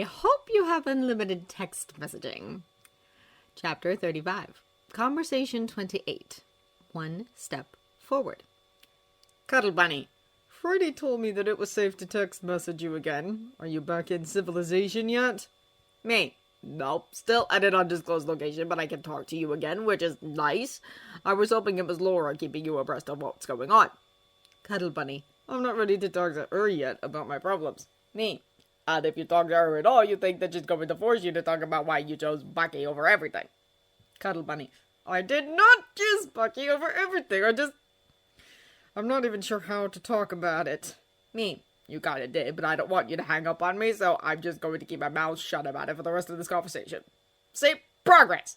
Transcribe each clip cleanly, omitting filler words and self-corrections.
hope you have unlimited text messaging. Chapter 35. Conversation 28. One step forward. Cuddle Bunny. Friday told me that it was safe to text message you again. Are you back in civilization yet? Me. Nope. Still at an undisclosed location, but I can talk to you again, which is nice. I was hoping it was Laura keeping you abreast of what's going on. Cuddle Bunny. I'm not ready to talk to her yet about my problems. Me. And if you talk to her at all, you think that she's going to force you to talk about why you chose Bucky over everything. Cuddle Bunny. I did not choose Bucky over everything. I'm not even sure how to talk about it. Me. You kinda did, but I don't want you to hang up on me, so I'm just going to keep my mouth shut about it for the rest of this conversation. See? Progress!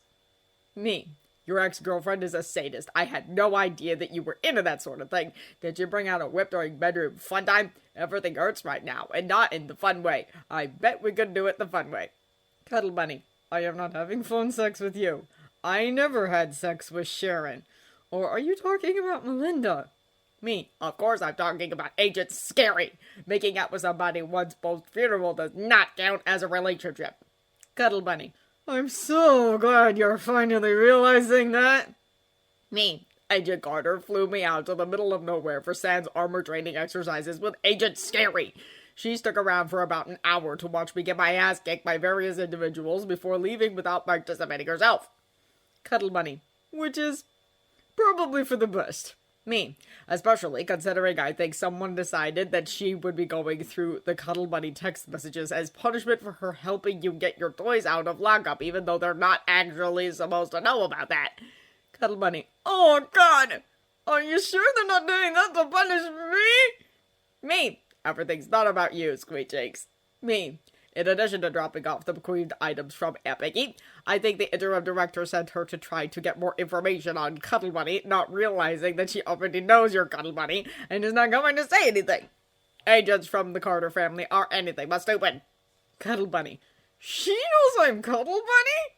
Me. Your ex-girlfriend is a sadist. I had no idea that you were into that sort of thing. Did you bring out a whip during bedroom fun time? Everything hurts right now, and not in the fun way. I bet we could do it the fun way. Cuddle Bunny. I am not having phone sex with you. I never had sex with Sharon. Or are you talking about Melinda? Me. Of course I'm talking about Agent Scary. Making out with somebody once post-funeral does not count as a relationship. Cuddle Bunny. I'm so glad you're finally realizing that. Me. Agent Carter flew me out to the middle of nowhere for Sans armor training exercises with Agent Scary. She stuck around for about an hour to watch me get my ass kicked by various individuals before leaving without participating herself. Cuddle Bunny. Which is probably for the best. Me. Especially considering I think someone decided that she would be going through the Cuddle Bunny text messages as punishment for her helping you get your toys out of lockup, even though they're not actually supposed to know about that. Cuddle Bunny. Oh, God! Are you sure they're not doing that to punish me? Me. Everything's not about you, Squeak Cheeks. Me. In addition to dropping off the bequeathed items from Aunt Peggy, I think the interim director sent her to try to get more information on Cuddle Bunny, not realizing that she already knows you're Cuddle Bunny and is not going to say anything. Agents from the Carter family are anything but stupid. Cuddle Bunny. She knows I'm Cuddle Bunny?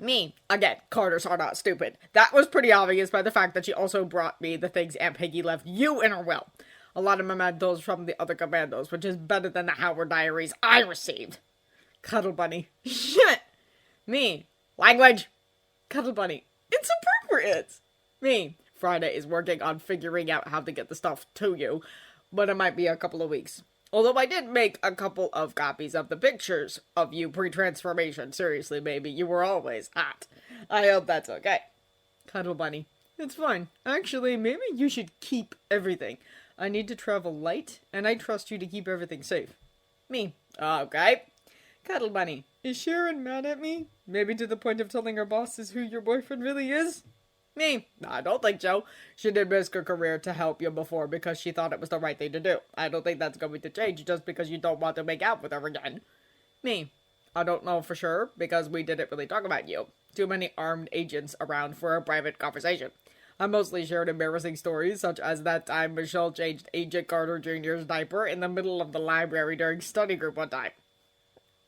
Me. Again, Carters are not stupid. That was pretty obvious by the fact that she also brought me the things Aunt Peggy left you in her will. A lot of mementos from the other commandos, which is better than the Howard diaries I received. Cuddle Bunny. Shit! Me. Language! Cuddle Bunny. It's appropriate! Me. Friday is working on figuring out how to get the stuff to you, but it might be a couple of weeks. Although I did make a couple of copies of the pictures of you pre-transformation. Seriously, baby, you were always hot. I hope that's okay. Cuddle Bunny. It's fine. Actually, maybe you should keep everything. I need to travel light, and I trust you to keep everything safe. Me. Okay. Cuddle Bunny. Is Sharon mad at me? Maybe to the point of telling her bosses who your boyfriend really is? Me. I don't think so. She did risk her career to help you before because she thought it was the right thing to do. I don't think that's going to change just because you don't want to make out with her again. Me. I don't know for sure because we didn't really talk about you. Too many armed agents around for a private conversation. I mostly shared embarrassing stories, such as that time Michelle changed Agent Carter Jr.'s diaper in the middle of the library during study group one time.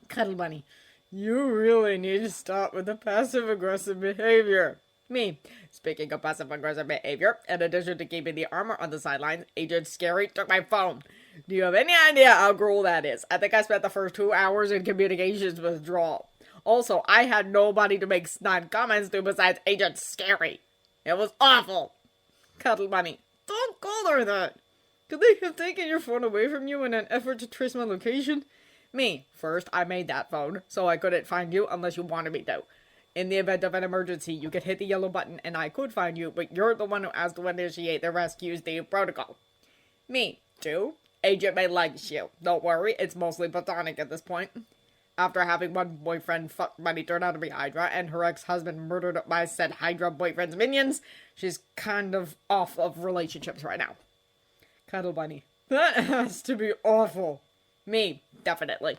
Cuddle Bunny. You really need to stop with the passive-aggressive behavior. Me. Speaking of passive-aggressive behavior, in addition to keeping the armor on the sidelines, Agent Scary took my phone. Do you have any idea how cruel that is? I think I spent the first 2 hours in communications withdrawal. Also, I had nobody to make snide comments to besides Agent Scary. It was awful. Cuddle Bunny. Don't call her that. Could they have taken your phone away from you in an effort to trace my location? Me. First, I made that phone, so I couldn't find you unless you wanted me to. In the event of an emergency, you could hit the yellow button and I could find you, but you're the one who has to initiate the rescue Steve protocol. Me. 2. Agent may like you. Don't worry, it's mostly platonic at this point. After having one boyfriend fuck Bunny turn out to be Hydra, and her ex-husband murdered by said Hydra boyfriend's minions, she's kind of off of relationships right now. Cuddle Bunny. That has to be awful. Me. Definitely.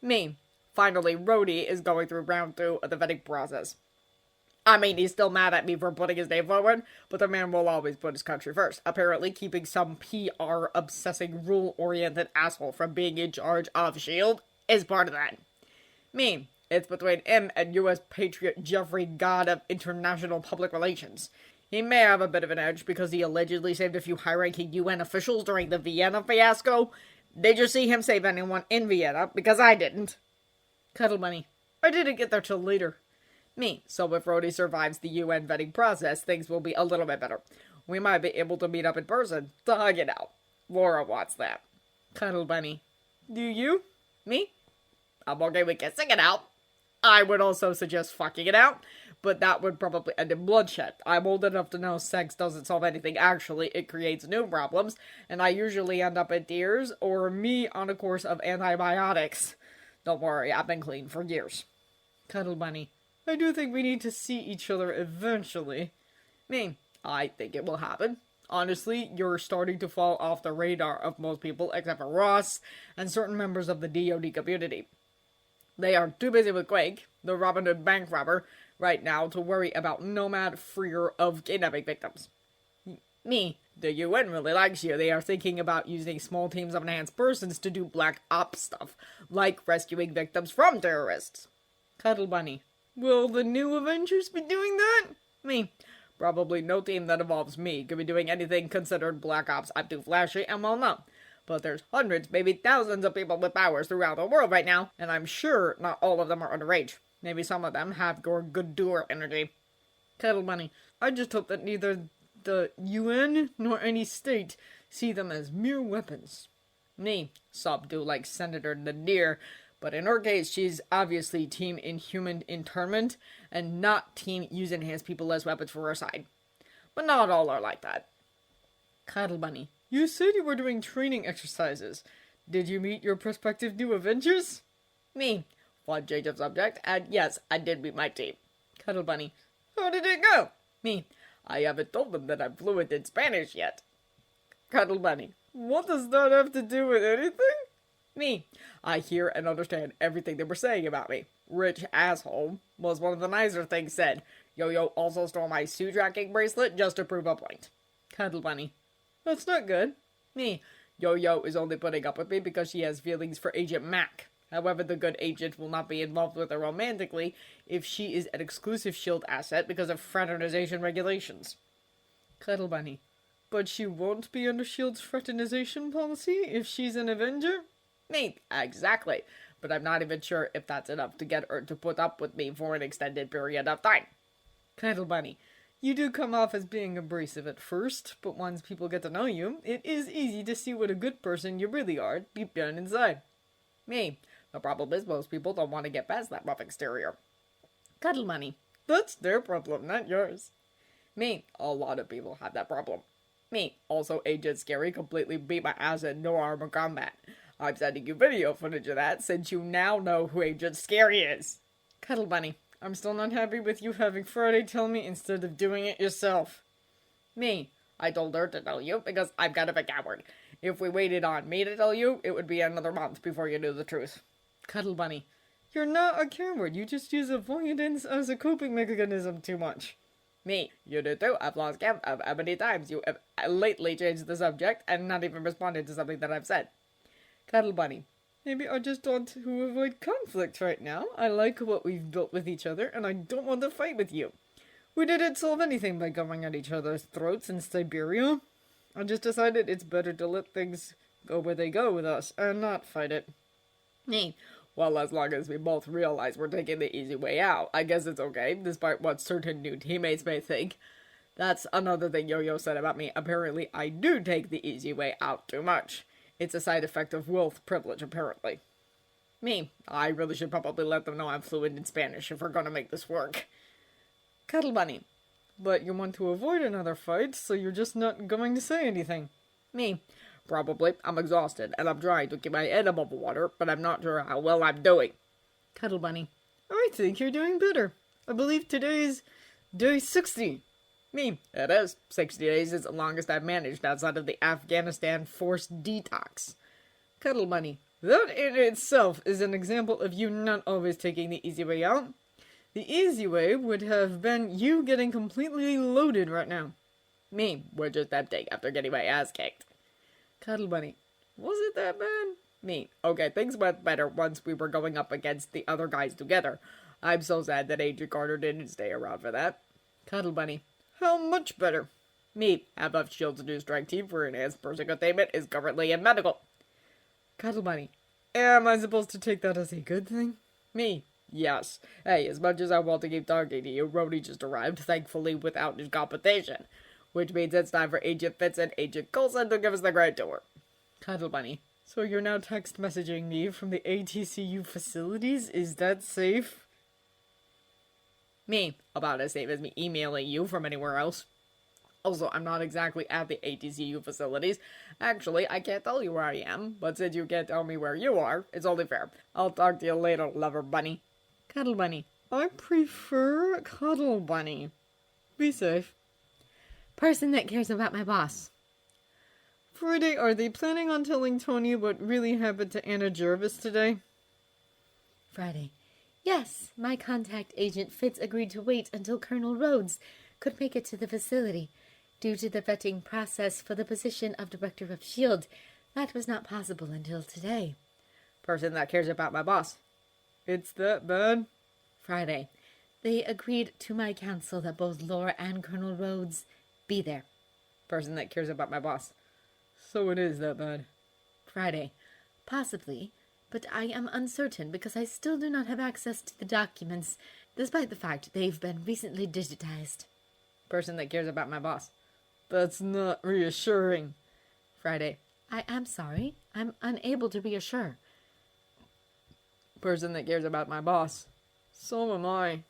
Me. Finally, Rhodey is going through round 2 of the vetting process. I mean, he's still mad at me for putting his name forward, but the man will always put his country first. Apparently, keeping some PR-obsessing, rule-oriented asshole from being in charge of S.H.I.E.L.D. is part of that. Me. It's between him and U.S. Patriot Jeffrey God of International Public Relations. He may have a bit of an edge because he allegedly saved a few high-ranking UN officials during the Vienna fiasco, Did you see him save anyone in Vienna? Because I didn't. Cuddle Bunny. I didn't get there till later. Me. So if Rhodey survives the UN vetting process, things will be a little bit better. We might be able to meet up in person to hug it out. Laura wants that. Cuddle Bunny. Do you? Me? I'm okay with kissing it out. I would also suggest fucking it out, but that would probably end in bloodshed. I'm old enough to know sex doesn't solve anything. Actually, it creates new problems, and I usually end up in tears or me on a course of antibiotics. Don't worry, I've been clean for years. Cuddle Bunny. I do think we need to see each other eventually. Me. I think it will happen. Honestly, you're starting to fall off the radar of most people except for Ross and certain members of the DoD community. They are too busy with Quake, the Robin Hood bank robber, right now to worry about Nomad freer of kidnapping victims. Me. The UN really likes you. They are thinking about using small teams of enhanced persons to do black ops stuff, like rescuing victims from terrorists. Cuddle Bunny. Will the new Avengers be doing that? Me. Probably no team that involves me could be doing anything considered black ops. I'm too flashy and well known. But there's hundreds, maybe thousands of people with powers throughout the world right now, and I'm sure not all of them are underage. Maybe some of them have your good doer energy. Cuddle Bunny. I just hope that neither the UN nor any state see them as mere weapons. Me. Subdue like Senator Nadir. But in her case, she's obviously team inhuman internment, and not team use enhanced people as weapons for her side. But not all are like that. Cuddle Bunny. You said you were doing training exercises. Did you meet your prospective new Avengers? Me. Fun change of subject, and yes, I did meet my team. Cuddle Bunny. How did it go? Me. I haven't told them that I'm fluent in Spanish yet. Cuddle Bunny. What does that have to do with anything? Me. I hear and understand everything they were saying about me. Rich asshole was one of the nicer things said. Yo-Yo also stole my suit tracking bracelet just to prove a point. Cuddle Bunny. That's not good. Me. Yo-Yo is only putting up with me because she has feelings for Agent Mac. However, the good agent will not be involved with her romantically if she is an exclusive S.H.I.E.L.D. asset because of fraternization regulations. Cuddle Bunny. But she won't be under S.H.I.E.L.D.'s fraternization policy if she's an Avenger? Me. Exactly. But I'm not even sure if that's enough to get her to put up with me for an extended period of time. Cuddle Bunny. You do come off as being abrasive at first, but once people get to know you, it is easy to see what a good person you really are deep down inside. Me. The problem is most people don't want to get past that rough exterior. Cuddle Bunny. That's their problem, not yours. Me. A lot of people have that problem. Me. Also, Agent Scary completely beat my ass in no armor combat. I'm sending you video footage of that since you now know who Agent Scary is. Cuddle Bunny. I'm still not happy with you having Friday tell me instead of doing it yourself. Me. I told her to tell you because I'm kind of a coward. If we waited on me to tell you, it would be another month before you knew the truth. Cuddle Bunny. You're not a coward. You just use avoidance as a coping mechanism too much. Me. You do too. I've lost count of how many times you have lately changed the subject and not even responded to something that I've said. Cuddle Bunny. Maybe I just want to avoid conflict right now. I like what we've built with each other, and I don't want to fight with you. We didn't solve anything by going at each other's throats in Siberia. I just decided it's better to let things go where they go with us, and not fight it. Me. Well, as long as we both realize we're taking the easy way out, I guess it's okay, despite what certain new teammates may think. That's another thing Yo-Yo said about me. Apparently, I do take the easy way out too much. It's a side effect of wealth privilege, apparently. Me. I really should probably let them know I'm fluent in Spanish if we're gonna make this work. Cuddle Bunny. But you want to avoid another fight, so you're just not going to say anything. Me. Probably. I'm exhausted, and I'm trying to keep my head above water, but I'm not sure how well I'm doing. Cuddle Bunny. I think you're doing better. I believe today's day 60. Me. It is. 60 days is the longest I've managed outside of the Afghanistan forced detox. Cuddle Bunny. That in itself is an example of you not always taking the easy way out. The easy way would have been you getting completely loaded right now. Me. We're just empty after getting my ass kicked. Cuddle Bunny. Was it that bad? Me. Okay, things went better once we were going up against the other guys together. I'm so sad that Agent Carter didn't stay around for that. Cuddle Bunny. How much better? Me. Half of S.H.I.E.L.D.'s new strike team for enhanced person containment is currently in medical. Cuddle Bunny. Am I supposed to take that as a good thing? Me? Yes. Hey, as much as I want to keep talking to you, Rhodey just arrived, thankfully without his competition. Which means it's time for Agent Fitz and Agent Coulson to give us the grand tour. Cuddle Bunny. So you're now text messaging me from the ATCU facilities? Is that safe? Me. About as safe as me emailing you from anywhere else. Also, I'm not exactly at the ATCU facilities. Actually, I can't tell you where I am, but since you can't tell me where you are, it's only fair. I'll talk to you later, lover bunny. Cuddle Bunny. I prefer Cuddle Bunny. Be safe. Person that cares about my boss. Friday, are they planning on telling Tony what really happened to Anna Jervis today? Friday. Yes, my contact agent Fitz agreed to wait until Colonel Rhodes could make it to the facility. Due to the vetting process for the position of Director of S.H.I.E.L.D., that was not possible until today. Person that cares about my boss. It's that bad? Friday. They agreed to my counsel that both Laura and Colonel Rhodes be there. Person that cares about my boss. So it is that bad. Friday. Possibly, but I am uncertain because I still do not have access to the documents, despite the fact they've been recently digitized. Person that cares about my boss. That's not reassuring. Friday. I am sorry. I'm unable to reassure. Person that cares about my boss. So am I.